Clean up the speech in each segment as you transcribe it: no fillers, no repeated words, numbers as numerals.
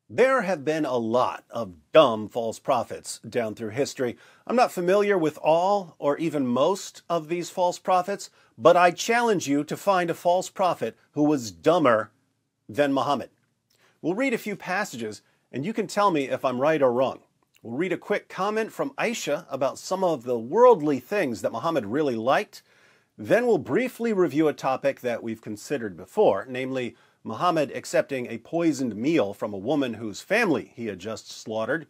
There have been a lot of dumb false prophets down through history. I'm not familiar with all or even most of these false prophets, but I challenge you to find a false prophet who was dumber than Muhammad. We'll read a few passages and you can tell me if I'm right or wrong. We'll read a quick comment from Aisha about some of the worldly things that Muhammad really liked. Then we'll briefly review a topic that we've considered before, namely Muhammad accepting a poisoned meal from a woman whose family he had just slaughtered.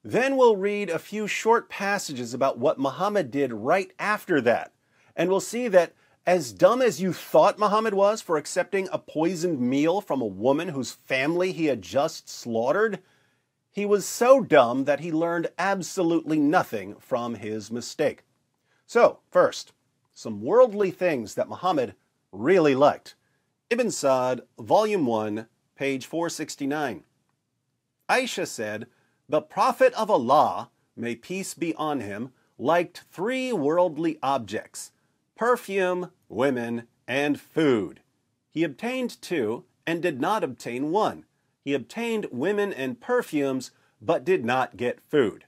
Then we'll read a few short passages about what Muhammad did right after that. And we'll see that as dumb as you thought Muhammad was for accepting a poisoned meal from a woman whose family he had just slaughtered, he was so dumb that he learned absolutely nothing from his mistake. So, first, some worldly things that Muhammad really liked. Ibn Sa'd, Volume 1, page 469. Aisha said, "The Prophet of Allah, may peace be on him, liked three worldly objects: perfume, women, and food. He obtained two and did not obtain one. He obtained women and perfumes, but did not get food."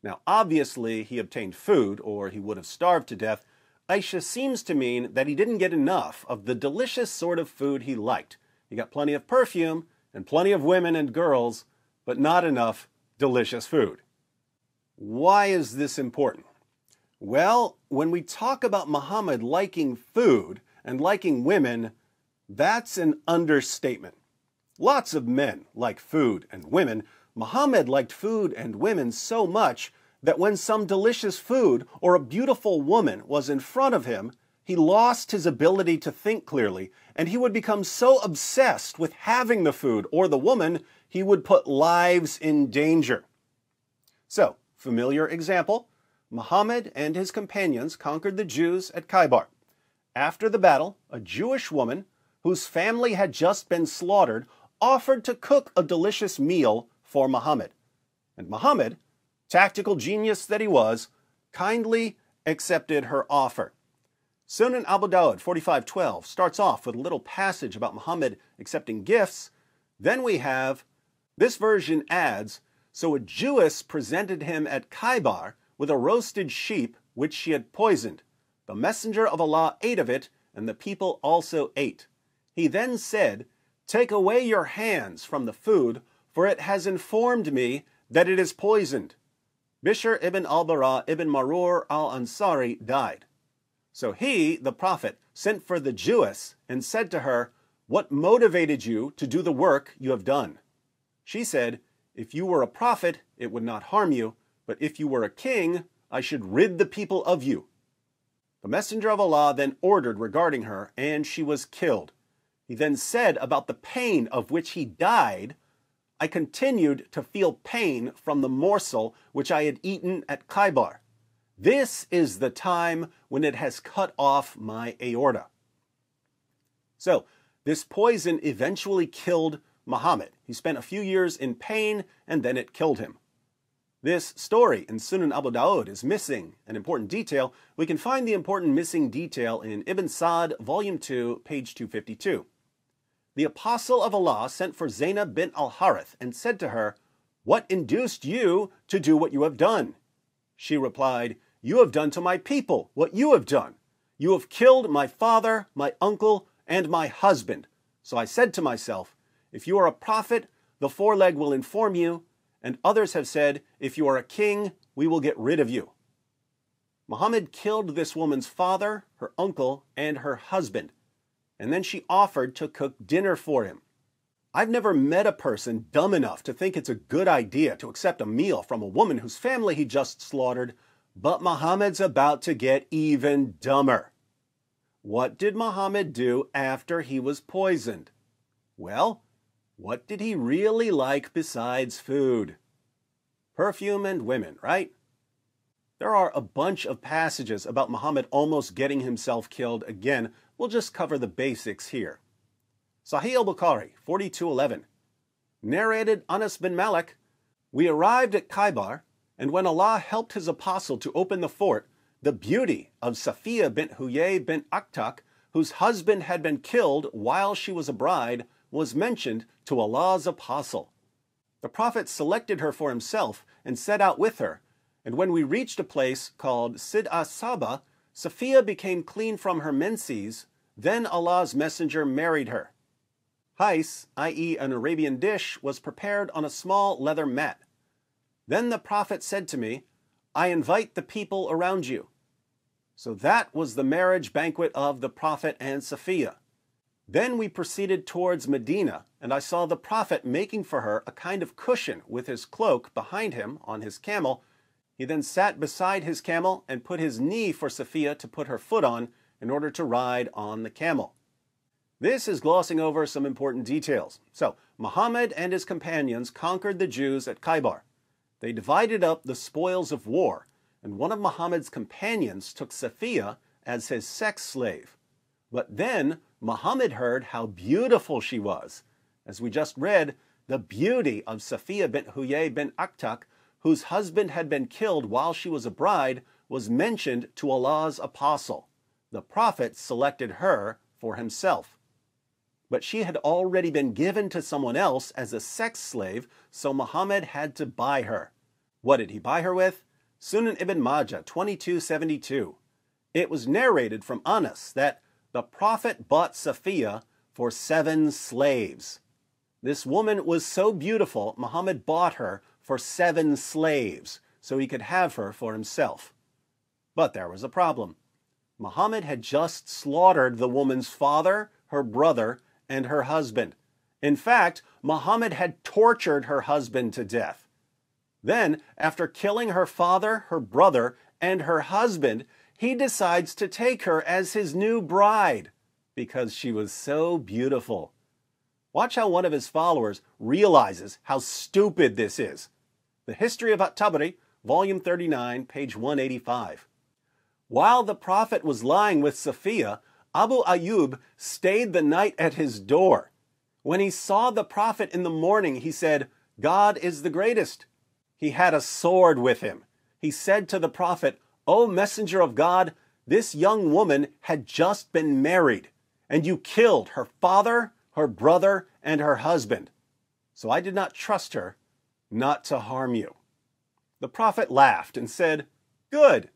Now, obviously, he obtained food, or he would have starved to death. Aisha seems to mean that he didn't get enough of the delicious sort of food he liked. He got plenty of perfume and plenty of women and girls, but not enough delicious food. Why is this important? Well, when we talk about Muhammad liking food and liking women, that's an understatement. Lots of men like food and women. Muhammad liked food and women so much that when some delicious food or a beautiful woman was in front of him, he lost his ability to think clearly, and he would become so obsessed with having the food or the woman, he would put lives in danger. So, familiar example, Muhammad and his companions conquered the Jews at Khaybar. After the battle, a Jewish woman, whose family had just been slaughtered, offered to cook a delicious meal for Muhammad. And Muhammad, tactical genius that he was, kindly accepted her offer. Sunan Abu Dawud 45:12 starts off with a little passage about Muhammad accepting gifts. Then we have, this version adds, "So a Jewess presented him at Khaybar with a roasted sheep which she had poisoned. The messenger of Allah ate of it, and the people also ate. He then said, 'Take away your hands from the food, for it has informed me that it is poisoned.' Bishr ibn al-Bara ibn Marur al-Ansari died. So he, the Prophet, sent for the Jewess and said to her, 'What motivated you to do the work you have done?' She said, 'If you were a prophet, it would not harm you, but if you were a king, I should rid the people of you.' The Messenger of Allah then ordered regarding her, and she was killed. He then said about the pain of which he died, 'I continued to feel pain from the morsel which I had eaten at Khaybar. This is the time when it has cut off my aorta.'" So, this poison eventually killed Muhammad. He spent a few years in pain, and then it killed him. This story in Sunan Abu Dawud is missing an important detail. We can find the important missing detail in Ibn Sa'd, Volume 2, page 252. The Apostle of Allah sent for Zaynab bint al-Harith and said to her, "What induced you to do what you have done?" She replied, "You have done to my people what you have done. You have killed my father, my uncle, and my husband. So I said to myself, if you are a prophet, the foreleg will inform you, and others have said, if you are a king, we will get rid of you." Muhammad killed this woman's father, her uncle, and her husband, and then she offered to cook dinner for him. I've never met a person dumb enough to think it's a good idea to accept a meal from a woman whose family he just slaughtered, but Muhammad's about to get even dumber. What did Muhammad do after he was poisoned? Well, what did he really like besides food? Perfume and women, right? There are a bunch of passages about Muhammad almost getting himself killed again. We'll just cover the basics here. Sahih al-Bukhari 42:11 narrated Anas bin Malik, "We arrived at Khaybar, and when Allah helped his apostle to open the fort, the beauty of Safiya bint Huyai bint Akhtak, whose husband had been killed while she was a bride, was mentioned to Allah's apostle. The Prophet selected her for himself and set out with her. And when we reached a place called Saba, Safiya became clean from her menses. Then Allah's Messenger married her. Hais, i.e. an Arabian dish, was prepared on a small leather mat. Then the Prophet said to me, I invite the people around you. So that was the marriage banquet of the Prophet and Safiya. Then we proceeded towards Medina, and I saw the Prophet making for her a kind of cushion with his cloak behind him on his camel. He then sat beside his camel and put his knee for Safiya to put her foot on in order to ride on the camel. This is glossing over some important details. So, Muhammad and his companions conquered the Jews at Khaybar. They divided up the spoils of war, and one of Muhammad's companions took Safiya as his sex slave. But then Muhammad heard how beautiful she was. As we just read, the beauty of Safiya bint Huyai bint Akhtak, whose husband had been killed while she was a bride, was mentioned to Allah's apostle. The Prophet selected her for himself. But she had already been given to someone else as a sex slave, so Muhammad had to buy her. What did he buy her with? Sunan ibn Majah 2272. It was narrated from Anas that the Prophet bought Safiya for 7 slaves. This woman was so beautiful, Muhammad bought her for 7 slaves, so he could have her for himself. But there was a problem. Muhammad had just slaughtered the woman's father, her brother, and her husband. In fact, Muhammad had tortured her husband to death. Then, after killing her father, her brother, and her husband, he decides to take her as his new bride because she was so beautiful. Watch how one of his followers realizes how stupid this is. The History of At-Tabari, Volume 39, page 185. While the Prophet was lying with Safiya, Abu Ayyub stayed the night at his door. When he saw the Prophet in the morning, he said, God is the greatest. He had a sword with him. He said to the Prophet, O Messenger of God, this young woman had just been married, and you killed her father, her brother, and her husband. So I did not trust her not to harm you. The Prophet laughed and said, Good.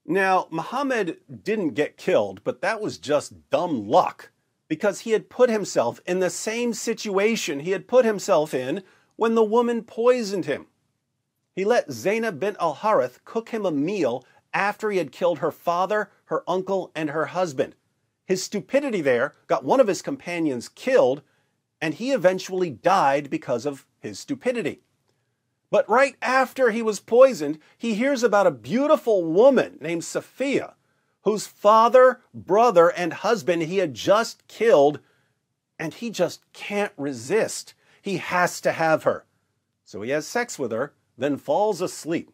Now, Muhammad didn't get killed, but that was just dumb luck, because he had put himself in the same situation he had put himself in when the woman poisoned him. He let Zaynab bint al-Harith cook him a meal after he had killed her father, her uncle, and her husband. His stupidity there got one of his companions killed, and he eventually died because of his stupidity. But right after he was poisoned, he hears about a beautiful woman named Safiya, whose father, brother, and husband he had just killed, and he just can't resist. He has to have her. So he has sex with her, then falls asleep.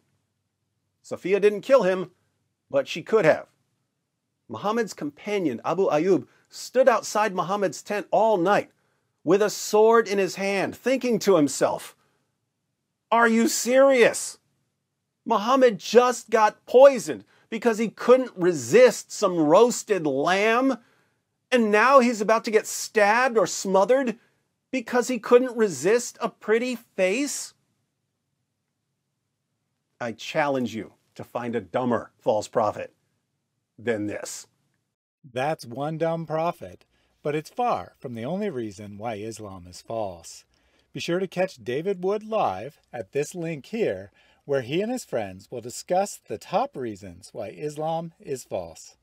Safiya didn't kill him, but she could have. Muhammad's companion, Abu Ayyub, stood outside Muhammad's tent all night with a sword in his hand, thinking to himself, Are you serious? Muhammad just got poisoned because he couldn't resist some roasted lamb, and now he's about to get stabbed or smothered because he couldn't resist a pretty face? I challenge you to find a dumber false prophet than this. That's one dumb prophet, but it's far from the only reason why Islam is false. Be sure to catch David Wood live at this link here, where he and his friends will discuss the top reasons why Islam is false.